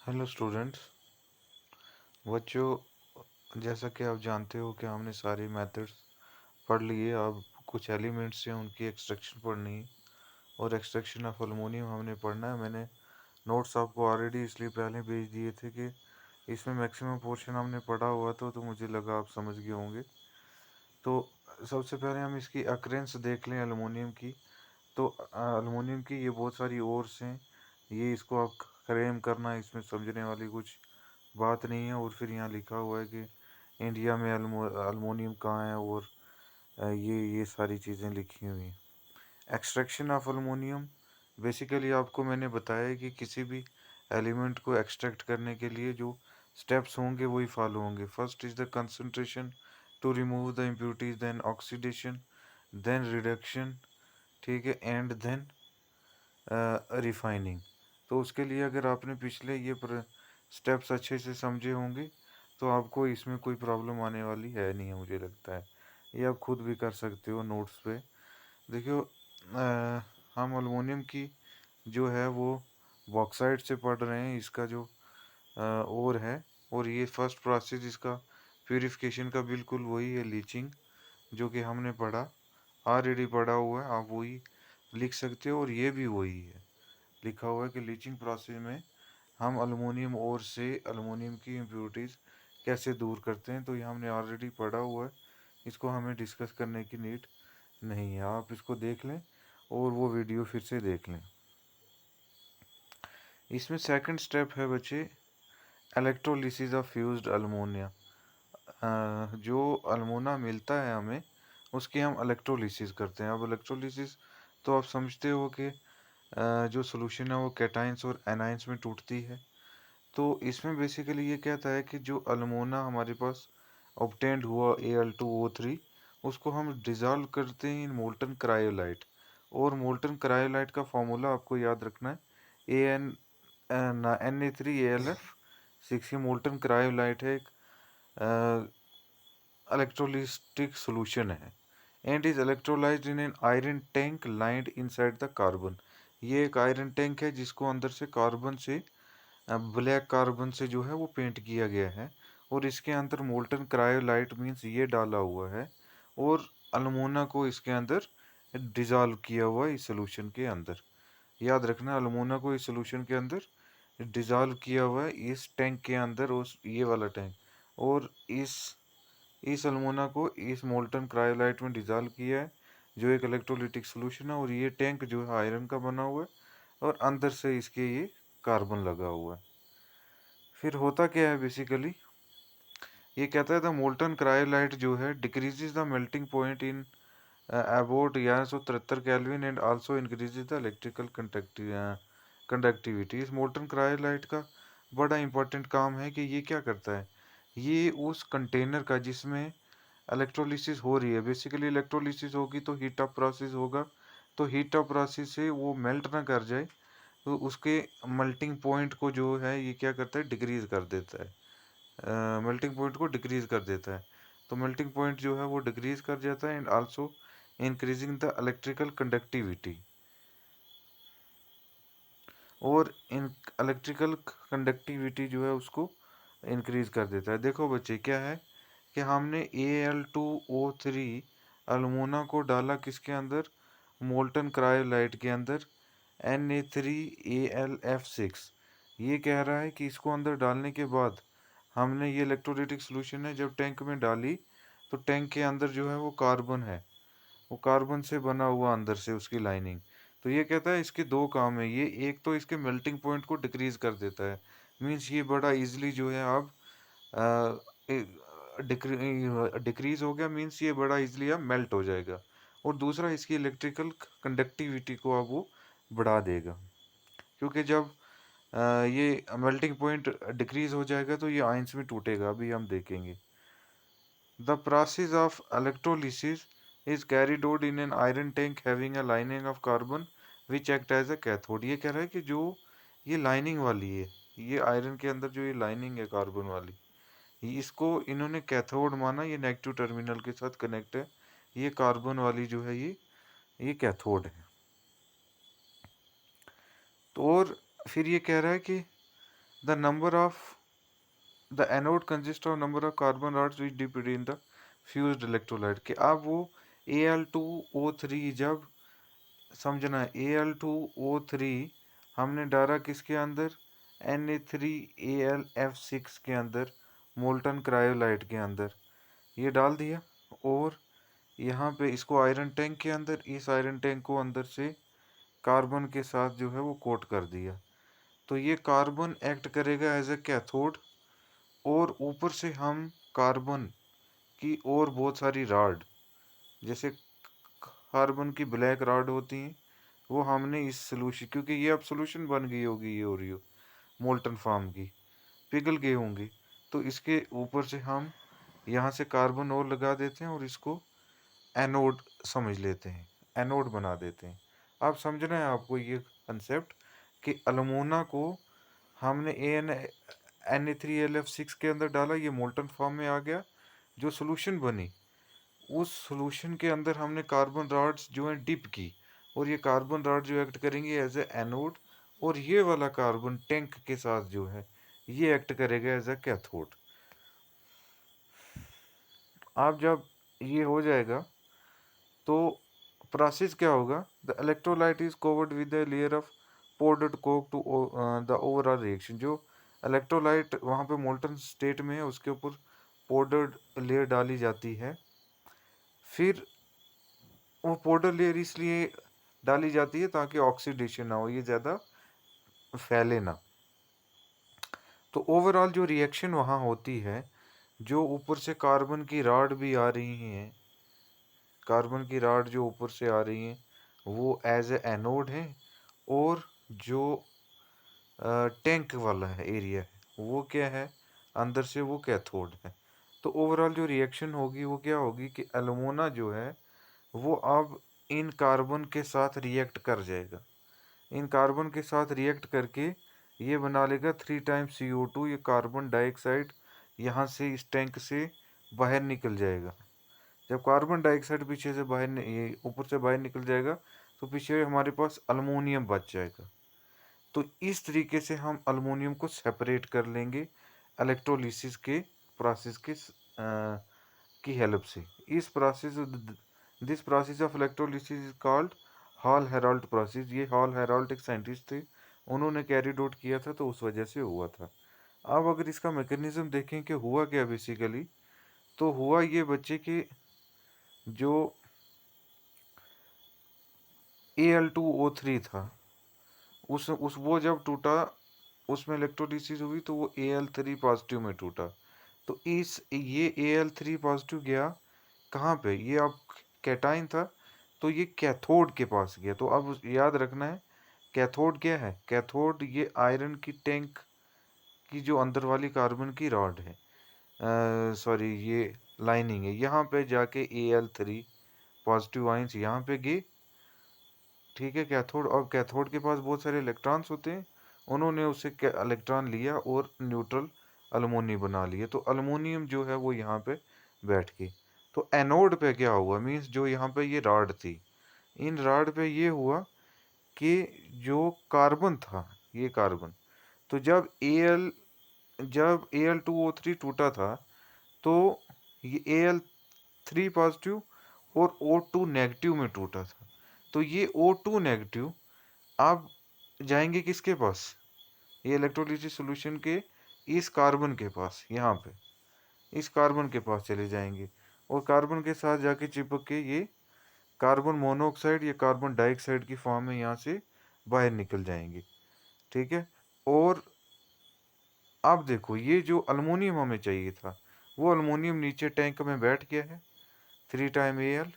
Hello students. बच्चों, जैसा कि आप जानते हो कि हमने सारी मेथड्स पढ़ लिए। अब कुछ एलिमेंट्स हैं उनकी एक्सट्रैक्शन पढ़नी है और एक्सट्रैक्शन ऑफ अल्मोनियम हमने पढ़ना है। मैंने नोट्स आपको ऑलरेडी इसलिए पहले भेज दिए थे कि इसमें मैक्सिमम पोर्शन हमने पढ़ा हुआ तो मुझे लगा आप समझ गए होंगे। तो सबसे पहले हम इसकी अक्रेंस देख लें अल्मोनियम की। तो अल्मोनियम की ये बहुत सारी ओर्स हैं। ये इसको आप क्लेम करना, इसमें समझने वाली कुछ बात नहीं है। और फिर यहाँ लिखा हुआ है कि इंडिया में अल्मोनियम कहाँ है, और ये सारी चीज़ें लिखी हुई हैं। एक्सट्रैक्शन ऑफ अल्मोनियम, बेसिकली आपको मैंने बताया है कि किसी भी एलिमेंट को एक्सट्रैक्ट करने के लिए जो स्टेप्स होंगे वही फॉलो होंगे। First is the concentration to remove the impurities, then oxidation, then reduction, ठीक है, एंड देन रिफाइनिंग। तो उसके लिए अगर आपने पिछले ये स्टेप्स अच्छे से समझे होंगे तो आपको इसमें कोई प्रॉब्लम आने वाली है नहीं है, मुझे लगता है। ये आप खुद भी कर सकते हो नोट्स पे। देखियो, हम अल्मोनियम की जो है वो बॉक्साइट से पढ़ रहे हैं। इसका जो ओर है, और ये फर्स्ट प्रोसेस इसका प्यूरिफिकेशन का बिल्कुल वही है, लीचिंग, जो कि हमने पढ़ा, ऑलरेडी पढ़ा हुआ है। आप वही लिख सकते हो, और ये भी वही है, लिखा हुआ है कि लीचिंग प्रोसेस में हम अल्मोनियम ओर से अल्मोनियम की इम्प्योरिटीज़ कैसे दूर करते हैं। तो ये हमने ऑलरेडी पढ़ा हुआ है, इसको हमें डिस्कस करने की नीड नहीं है। आप इसको देख लें और वो वीडियो फिर से देख लें। इसमें सेकंड स्टेप है बच्चे, इलेक्ट्रोलिसिस ऑफ फ्यूज्ड अल्मोनिया। जो अल्मोना मिलता है हमें, उसकी हम इलेक्ट्रोलिसिस करते हैं। अब इलेक्ट्रोलिसिस तो आप समझते हो कि जो सोल्यूशन है वो कैटाइंस और एनाइंस में टूटती है। तो इसमें बेसिकली ये कहता है कि जो अल्मोना हमारे पास ऑब्टेंड हुआ Al2O3, उसको हम डिज़ोल्व करते हैं इन मोल्टन क्रायोलाइट। और मोल्टन क्रायोलाइट का फॉर्मूला आपको याद रखना है, Na3Al6। ये मोल्टन क्रायोलाइट है, एक इलेक्ट्रोलिटिक सॉल्यूशन है, and is electrolysed in an iron tank lined inside the carbon. ये एक आयरन टैंक है जिसको अंदर से कार्बन से, ब्लैक कार्बन से जो है वो पेंट किया गया है, और इसके अंदर मोल्टन क्रायोलाइट मीन्स ये डाला हुआ है, और अल्मोना को इसके अंदर डिजॉल्व किया हुआ है इस सोल्यूशन के अंदर। याद रखना, अल्मोना को इस सोल्यूशन के अंदर डिजॉल्व किया हुआ है इस टैंक के अंदर, उस ये वाला टैंक, और इस अल्मोना को इस मोल्टन क्रायोलाइट में डिजॉल्व किया है, जो एक इलेक्ट्रोलिटिक सोल्यूशन है। और ये टैंक जो है आयरन का बना हुआ है, और अंदर से इसके ये कार्बन लगा हुआ है। फिर होता क्या है बेसिकली, ये कहता है द मोल्टन क्रायोलाइट जो है decreases the melting point in about 1173 kelvin, and also increases the electrical conductivity. इस मोल्टन क्रायोलाइट का बड़ा इंपॉर्टेंट काम है कि ये क्या करता है, ये उस कंटेनर का जिसमें इलेक्ट्रोलिसिस हो रही है, बेसिकली इलेक्ट्रोलिसिस होगी तो हीट अप प्रोसेस होगा, तो हीट अप प्रोसेस से वो मेल्ट ना कर जाए, तो उसके मेल्टिंग पॉइंट को जो है ये क्या करता है, डिक्रीज कर देता है। मेल्टिंग पॉइंट को डिक्रीज कर देता है। तो मेल्टिंग पॉइंट जो है वो डिक्रीज कर जाता है, and also increasing the electrical conductivity, और इन इलेक्ट्रिकल कंडक्टिविटी जो है उसको इंक्रीज कर देता है। देखो बच्चे, क्या है कि हमने Al2O3 अल्मोना को डाला किसके अंदर, मोल्टन क्रायोलाइट के अंदर, Na3Al6। ये कह रहा है कि इसको अंदर डालने के बाद हमने ये इलेक्ट्रोलिटिक सोल्यूशन है जब टैंक में डाली, तो टैंक के अंदर जो है वो कार्बन है, वो कार्बन से बना हुआ अंदर से उसकी लाइनिंग। तो ये कहता है इसके दो काम है, ये एक तो इसके मेल्टिंग पॉइंट को डिक्रीज कर देता है, मीन्स ये बड़ा इजीली जो है अब डिक्रीज हो गया, मीन्स ये बड़ा इजीली अब मेल्ट हो जाएगा। और दूसरा, इसकी इलेक्ट्रिकल कंडक्टिविटी को अब वो बढ़ा देगा, क्योंकि जब ये मेल्टिंग पॉइंट डिक्रीज हो जाएगा तो ये आयंस में टूटेगा, अभी हम देखेंगे। The process of electrolysis is carried out in an iron tank having a lining of carbon which act as a cathode। ये कह रहा है कि जो ये लाइनिंग वाली है, ये आयरन के अंदर जो ये लाइनिंग है कार्बन वाली, इसको इन्होंने कैथोड माना, ये नेगेटिव टर्मिनल के साथ कनेक्ट है। ये कार्बन वाली जो है ये कैथोड है। तो और फिर ये कह रहा है कि the number of the anode consist of number of carbon rods which dip in the fused electrolyte, कि अब वो Al2O3 जब समझना Al2O3 हमने डाला किसके अंदर, Na3Al F6 के अंदर, मोल्टन क्रायोलाइट के अंदर ये डाल दिया, और यहाँ पे इसको आयरन टैंक के अंदर, इस आयरन टैंक को अंदर से कार्बन के साथ जो है वो कोट कर दिया। तो ये कार्बन एक्ट करेगा एज ए कैथोड, और ऊपर से हम कार्बन की और बहुत सारी राड, जैसे कार्बन की ब्लैक राड होती हैं, वो हमने इस सोल्यूशन, क्योंकि ये अब सोल्यूशन बन गई होगी ये ओरियो मोल्टन फॉर्म की, पिघल गई होंगी, तो इसके ऊपर से हम यहाँ से कार्बन और लगा देते हैं और इसको एनोड समझ लेते हैं, एनोड बना देते हैं। आप समझना है आपको ये कंसेप्ट, कि अल्मोना को हमने Na3Al F6 के अंदर डाला, ये मोल्टन फॉर्म में आ गया, जो सोल्यूशन बनी उस सोल्यूशन के अंदर हमने कार्बन रॉड्स जो है डिप की, और ये कार्बन रॉड जो एक्ट करेंगे एज ए एनोड, और ये वाला कार्बन टैंक के साथ जो है ये एक्ट करेगा एज ए कैथोड। आप जब ये हो जाएगा तो प्रोसेस क्या होगा, the electrolyte is covered with the layer of powdered coke to the overall reaction, जो इलेक्ट्रोलाइट वहाँ पे मोल्टन स्टेट में है उसके ऊपर पाउडर्ड लेयर डाली जाती है। फिर वो पाउडर लेयर इसलिए डाली जाती है ताकि ऑक्सीडेशन ना हो, ये ज़्यादा फैले ना। तो ओवरऑल जो रिएक्शन वहाँ होती है, जो ऊपर से कार्बन की रॉड भी आ रही हैं, कार्बन की रॉड जो ऊपर से आ रही हैं वो एज ए एनोड है, और जो टैंक वाला है एरिया है वो क्या है, अंदर से वो कैथोड है। तो ओवरऑल जो रिएक्शन होगी वो क्या होगी, कि एल्यूमिना जो है वो अब इन कार्बन के साथ रिएक्ट कर जाएगा, इन कार्बन के साथ रिएक्ट करके ये बना लेगा 3 टाइम्स CO2, ये कार्बन डाइऑक्साइड यहाँ से इस टैंक से बाहर निकल जाएगा। जब कार्बन डाइऑक्साइड पीछे से बाहर ये ऊपर से बाहर निकल जाएगा तो पीछे हमारे पास अल्मोनियम बच जाएगा। तो इस तरीके से हम अल्मोनियम को सेपरेट कर लेंगे इलेक्ट्रोलिसिस के प्रोसेस के की हेल्प से। इस process this process of electrolysis is called hall Herald process. ये हॉल हेराल्ड एक साइंटिस्ट थे, उन्होंने कैरिड आउट किया था, तो उस वजह से हुआ था। अब अगर इसका मैकेनिज्म देखें कि हुआ क्या बेसिकली, तो हुआ ये बच्चे के जो Al2O3 था उस वो जब टूटा, उसमें इलेक्ट्रोलिसिस हुई तो वो Al3 पॉजिटिव में टूटा। तो इस ये Al3 पॉजिटिव गया कहाँ पे, ये अब कैटाइन था तो ये कैथोड के पास गया। तो अब याद रखना है कैथोड क्या है, कैथोड ये आयरन की टैंक की जो अंदर वाली कार्बन की रॉड है, सॉरी ये लाइनिंग है, यहाँ पे जाके Al3 पॉजिटिव आयंस यहाँ पे गए, ठीक है। कैथोड, और कैथोड के पास बहुत सारे इलेक्ट्रॉन्स होते हैं, उन्होंने उससे इलेक्ट्रॉन लिया और न्यूट्रल अल्मोनियम बना लिए, तो अल्मोनियम जो है वो यहाँ पे बैठ गई। तो एनोड पे क्या हुआ, मीन्स जो यहाँ पे ये रॉड थी, इन रॉड पे ये हुआ कि जो कार्बन था, ये कार्बन, तो जब Al2O3 टूटा था तो ये Al3 पॉजिटिव और O2 नेगेटिव में टूटा था। तो ये O2 नेगेटिव अब जाएंगे किसके पास, ये इलेक्ट्रोलिसिस सॉल्यूशन के इस कार्बन के पास, यहाँ पे इस कार्बन के पास चले जाएंगे, और कार्बन के साथ जाके चिपक के ये कार्बन मोनोऑक्साइड या कार्बन डाइऑक्साइड की फॉर्म में यहाँ से बाहर निकल जाएंगे, ठीक है। और अब देखो ये जो अल्मोनियम हमें चाहिए था, वो अल्मोनियम नीचे टैंक में बैठ गया है 3 टाइम Al,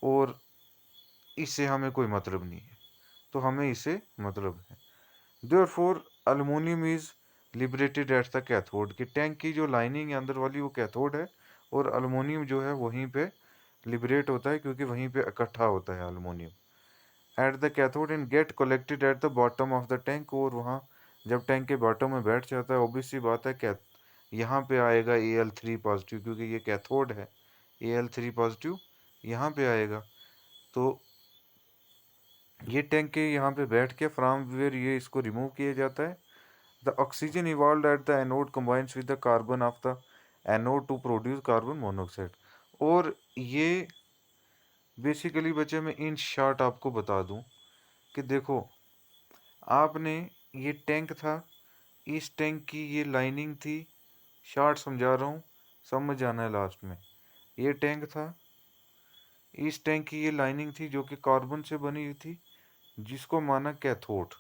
और इससे हमें कोई मतलब नहीं है, तो हमें इससे मतलब है। Therefore aluminium is liberated at the cathode, की टैंक की जो लाइनिंग है अंदर वाली वो कैथोड है, और अल्मोनियम जो है वहीं पे लिबरेट होता है क्योंकि वहीं पे इकट्ठा होता है aluminium at the cathode and get collected at the bottom of the tank. और वहाँ जब टैंक के बॉटम में बैठ जाता है, ऑब्वियस सी बात है क्या, यहाँ पे आएगा Al3 पॉजिटिव, क्योंकि ये कैथोड है, Al3 पॉजिटिव यहाँ पे आएगा। तो ये टैंक के यहाँ पे बैठ के फ्रॉम वेयर ये इसको रिमूव किया जाता है, the oxygen evolve at the anode combines with the carbon of the anode to produce carbon monoxide. और ये बेसिकली बच्चे मैं इन शॉर्ट आपको बता दूं कि देखो, आपने ये टैंक था, इस टैंक की ये लाइनिंग थी, शॉर्ट समझा रहा हूँ, समझ जाना है लास्ट में। ये टैंक था, इस टैंक की ये लाइनिंग थी जो कि कार्बन से बनी हुई थी, जिसको माना कैथोड,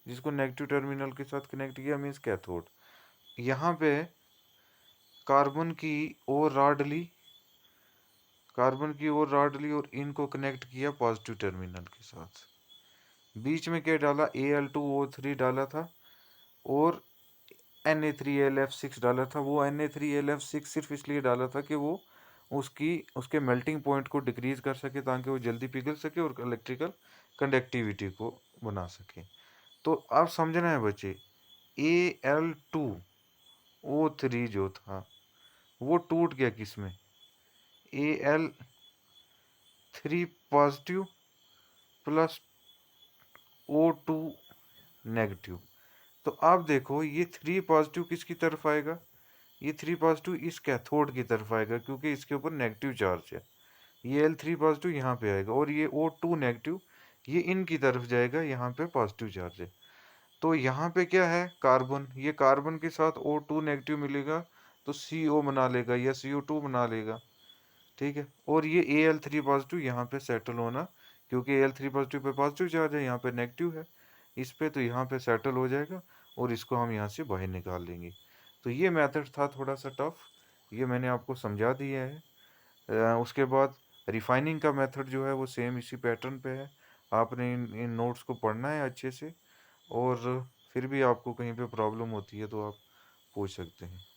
जिसको नेगेटिव टर्मिनल के साथ कनेक्ट किया मीन्स कैथोड। यहाँ पे कार्बन की और रॉड ली, कार्बन की ओर रॉड ली और इनको कनेक्ट किया पॉजिटिव टर्मिनल के साथ। बीच में क्या डाला, Al2O3 डाला था और Na3Lf6 डाला था। वो Na3Lf6 सिर्फ इसलिए डाला था कि वो उसके मेल्टिंग पॉइंट को डिक्रीज कर सके, ताकि वो जल्दी पिघल सके और इलेक्ट्रिकल कंडक्टिविटी को बना सके। तो आप समझना है बच्चे, Al2O3 जो था वो टूट गया किस में, Al3 positive plus O2 negative. तो आप देखो ये 3 पॉजिटिव किसकी तरफ आएगा, ये 3 पॉजिटिव इस कैथोड की तरफ आएगा, क्योंकि इसके ऊपर नेगेटिव चार्ज है। ये L3 पॉजिटिव यहाँ पे आएगा और ये O2 नेगेटिव ये इनकी तरफ जाएगा, यहाँ पे पॉजिटिव चार्ज है। तो यहाँ पे क्या है, कार्बन, ये कार्बन के साथ O2 नेगेटिव मिलेगा तो CO बना लेगा या CO2 बना लेगा, ठीक है। और ये Al3 पॉजिटिव यहाँ पे सेटल होना, क्योंकि Al3 positive pay positive charge है, यहाँ पे नेगेटिव है इस पे, तो यहाँ पे सेटल हो जाएगा और इसको हम यहाँ से बाहर निकाल लेंगे। तो ये मेथड था थोड़ा सा टफ, ये मैंने आपको समझा दिया है। उसके बाद रिफाइनिंग का मेथड जो है वो सेम इसी पैटर्न पे है। आपने इन नोट्स को पढ़ना है अच्छे से, और फिर भी आपको कहीं पे प्रॉब्लम होती है तो आप पूछ सकते हैं।